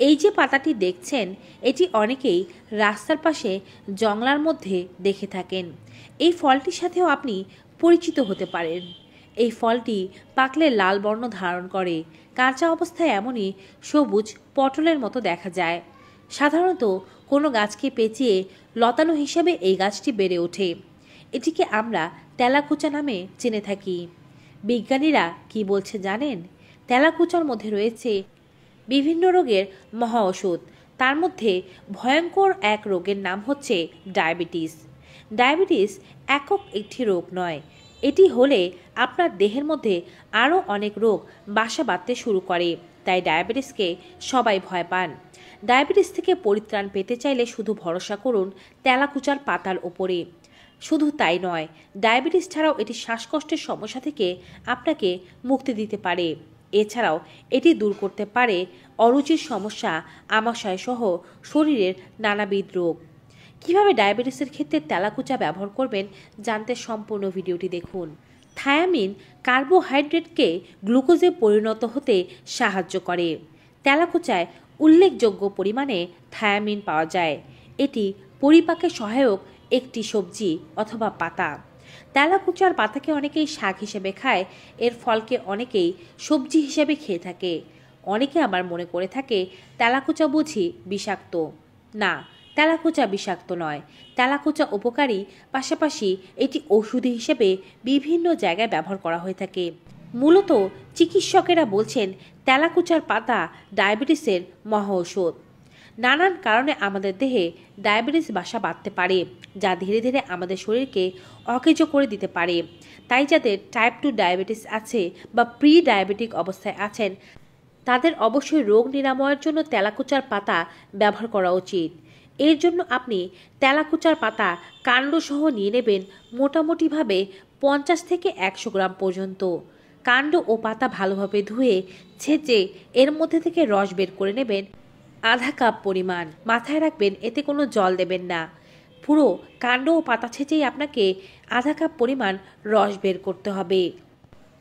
এই যে পাতাটি দেখছেন, এটি অনেকেই রাস্তার পাশে জংলার মধ্যে দেখে থাকেন। এই ফলটির সাথেও আপনি পরিচিত হতে পারেন। এই ফলটি পাকলে লাল বর্ণ ধারণ করে, কাঁচা অবস্থায় এমনই সবুজ পটলের মতো দেখা যায়। সাধারণত কোনো গাছকে পেঁচিয়ে লতানো হিসেবে এই গাছটি বেড়ে ওঠে। এটিকে আমরা তেলাকুচা নামে চিনে থাকি। বিজ্ঞানীরা কি বলছে জানেন? তেলাকুচার মধ্যে রয়েছে বিভিন্ন রোগের মহা ওষুধ। তার মধ্যে ভয়ঙ্কর এক রোগের নাম হচ্ছে ডায়াবেটিস। ডায়াবেটিস একক একটি রোগ নয়, এটি হলে আপনার দেহের মধ্যে আরও অনেক রোগ বাসা বাঁধতে শুরু করে। তাই ডায়াবেটিসকে সবাই ভয় পান। ডায়াবেটিস থেকে পরিত্রাণ পেতে চাইলে শুধু ভরসা করুন তেলাকুচার পাতার ওপরে। শুধু তাই নয়, ডায়াবেটিস ছাড়াও এটি শ্বাসকষ্টের সমস্যা থেকে আপনাকে মুক্তি দিতে পারে। এছাড়াও এটি দূর করতে পারে অরুচির সমস্যা, আমাশয় সহ শরীরের নানাবিধ রোগ। কিভাবে ডায়াবেটিসের ক্ষেত্রে তেলাকুচা ব্যবহার করবেন জানতে সম্পূর্ণ ভিডিওটি দেখুন। থায়ামিন কার্বোহাইড্রেটকে গ্লুকোজে পরিণত হতে সাহায্য করে। তেলাকুচায় উল্লেখযোগ্য পরিমাণে থায়ামিন পাওয়া যায়। এটি পরিপাকে সহায়ক একটি সবজি অথবা পাতা। তেলাকুচার পাতাকে অনেকেই শাক হিসেবে খায়, এর ফলকে অনেকেই সবজি হিসেবে খেয়ে থাকে। অনেকে আবার মনে করে থাকে তেলাকুচা বুঝি বিষাক্ত। না, তেলাকুচা বিষাক্ত নয়। তেলাকুচা উপকারী, পাশাপাশি এটি ওষুধি হিসেবে বিভিন্ন জায়গায় ব্যবহার করা হয়ে থাকে। মূলত চিকিৎসকেরা বলছেন তেলাকুচার পাতা ডায়াবেটিসের মহা ঔষধ। নানান কারণে আমাদের দেহে ডায়াবেটিস বাসা বাঁধতে পারে, যা ধীরে ধীরে আমাদের শরীরকে অকেজো করে দিতে পারে। তাই যাদের টাইপ 2 ডায়াবেটিস আছে বা প্রি ডায়াবেটিক অবস্থায় আছেন, তাদের অবশ্যই রোগ নিরাময়ের জন্য তেলাকুচার পাতা ব্যবহার করা উচিত। এর জন্য আপনি তেলাকুচার পাতা কাণ্ডসহ নিয়ে নেবেন মোটামুটিভাবে 50 থেকে 100 গ্রাম পর্যন্ত। কাণ্ড ও পাতা ভালোভাবে ধুয়ে ছেঁচে এর মধ্যে থেকে রস বের করে নেবেন আধা কাপ পরিমাণ। মাথায় রাখবেন এতে কোনো জল দেবেন না। পুরো কাণ্ড ও পাতা ছেঁচেই আপনাকে আধা কাপ পরিমাণ রস বের করতে হবে।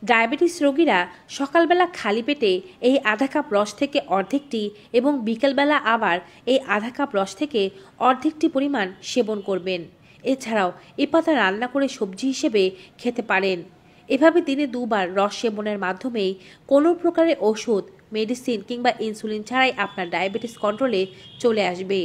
ডায়াবেটিস রোগীরা সকালবেলা খালি পেটে এই আধা কাপ রস থেকে অর্ধেকটি এবং বিকেলবেলা আবার এই আধা কাপ রস থেকে অর্ধেকটি পরিমাণ সেবন করবেন। এছাড়াও এ পাতা রান্না করে সবজি হিসেবে খেতে পারেন। এভাবে দিনে 2 বার রস সেবনের মাধ্যমেই কোনো প্রকারের ওষুধ, মেডিসিন কিংবা ইনসুলিন ছাড়াই আপনার ডায়াবেটিস কন্ট্রোলে চলে আসবে।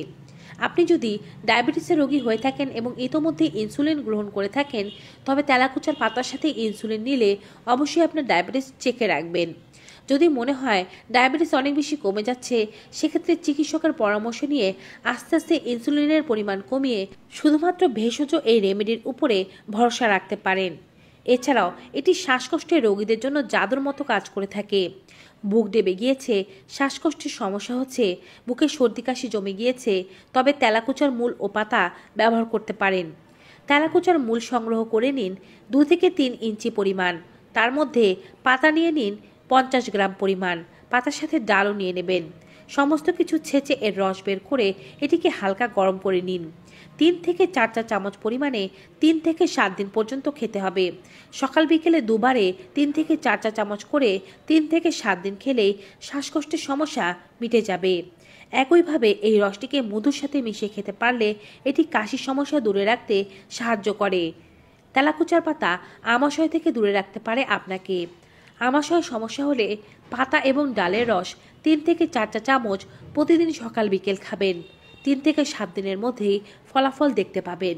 আপনি যদি ডায়াবেটিসের রোগী হয়ে থাকেন এবং ইতোমধ্যে ইনসুলিন গ্রহণ করে থাকেন, তবে তেলাকুচার পাতার সাথে ইনসুলিন নিলে অবশ্যই আপনার ডায়াবেটিস চেকে রাখবেন। যদি মনে হয় ডায়াবেটিস অনেক বেশি কমে যাচ্ছে, সেক্ষেত্রে চিকিৎসকের পরামর্শ নিয়ে আস্তে আস্তে ইনসুলিনের পরিমাণ কমিয়ে শুধুমাত্র ভেষজ এই রেমেডির উপরে ভরসা রাখতে পারেন। এছাড়াও এটি শ্বাসকষ্টের রোগীদের জন্য জাদুর মতো কাজ করে থাকে। বুক ডেবে গিয়েছে, শ্বাসকষ্টের সমস্যা হচ্ছে, বুকে সর্দি কাশি জমে গিয়েছে, তবে তেলাকুচার মূল ও পাতা ব্যবহার করতে পারেন। তেলাকুচার মূল সংগ্রহ করে নিন 2 থেকে 3 ইঞ্চি পরিমাণ। তার মধ্যে পাতা নিয়ে নিন 50 গ্রাম পরিমাণ। পাতার সাথে ডালও নিয়ে নেবেন। সমস্ত কিছু ছেঁচে এর রস বের করে এটিকে হালকা গরম করে নিন। 3 থেকে 4 চা চামচ পরিমাণে 3 থেকে 7 দিন পর্যন্ত খেতে হবে। সকাল বিকেলে দুবারে 3 থেকে 4 চা চামচ করে 3 থেকে 7 দিন খেলেই শ্বাসকষ্টের সমস্যা মিটে যাবে। একইভাবে এই রসটিকে মধুর সাথে মিশিয়ে খেতে পারলে এটি কাশির সমস্যা দূরে রাখতে সাহায্য করে। তেলাকুচার পাতা আমাশয় থেকে দূরে রাখতে পারে আপনাকে। আমাশয় সমস্যা হলে পাতা এবং ডালের রস 3 থেকে 4 চা চামচ প্রতিদিন সকাল বিকেল খাবেন। 3 থেকে 7 দিনের মধ্যেই ফলাফল দেখতে পাবেন।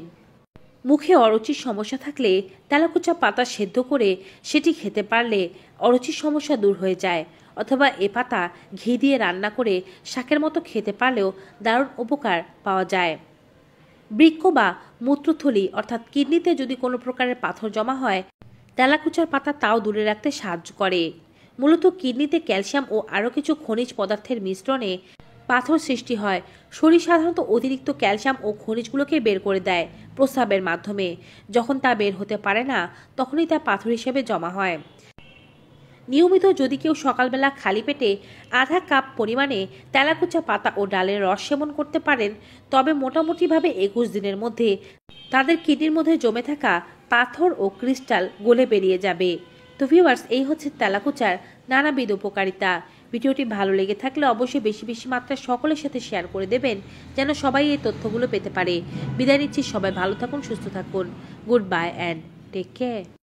মুখে অরুচির সমস্যা থাকলে তেলাকুচা পাতা সেদ্ধ করে সেটি খেতে পারলে অরুচির সমস্যা দূর হয়ে যায়। অথবা এ পাতা ঘি দিয়ে রান্না করে শাকের মতো খেতে পারলেও দারুণ উপকার পাওয়া যায়। বৃক্ক বা মূত্রথলি অর্থাৎ কিডনিতে যদি কোনো প্রকারের পাথর জমা হয়, তেলাকুচার পাতা তাও দূরে রাখতে সাহায্য করে। মূলত কিডনিতে ক্যালসিয়াম ও আরও কিছু খনিজ পদার্থের মিশ্রণে পাথর সৃষ্টি হয়। শরীর সাধারণত অতিরিক্ত ক্যালসিয়াম ও খনিজগুলোকে বের করে দেয় প্রস্রাবের মাধ্যমে। যখন তা বের হতে পারে না, তখনই তা পাথর হিসেবে জমা হয়। নিয়মিত যদি কেউ সকালবেলা খালি পেটে আধা কাপ পরিমাণে তেলাকুচা পাতা ও ডালের রস সেবন করতে পারেন, তবে মোটামুটিভাবে 21 দিনের মধ্যে তাদের কিডনির মধ্যে জমে থাকা পাথর ও ক্রিস্টাল গলে বেরিয়ে যাবে। তো ভিউয়ার্স, এই হচ্ছে তেলাকুচার নানাবিধ উপকারিতা। ভিডিওটি ভালো লেগে থাকলে অবশ্যই বেশি বেশি মাত্রায় সকলের সাথে শেয়ার করে দেবেন, যেন সবাই এই তথ্যগুলো পেতে পারে। বিদায় নিচ্ছি, সবাই ভালো থাকুন, সুস্থ থাকুন। Goodbye and take care.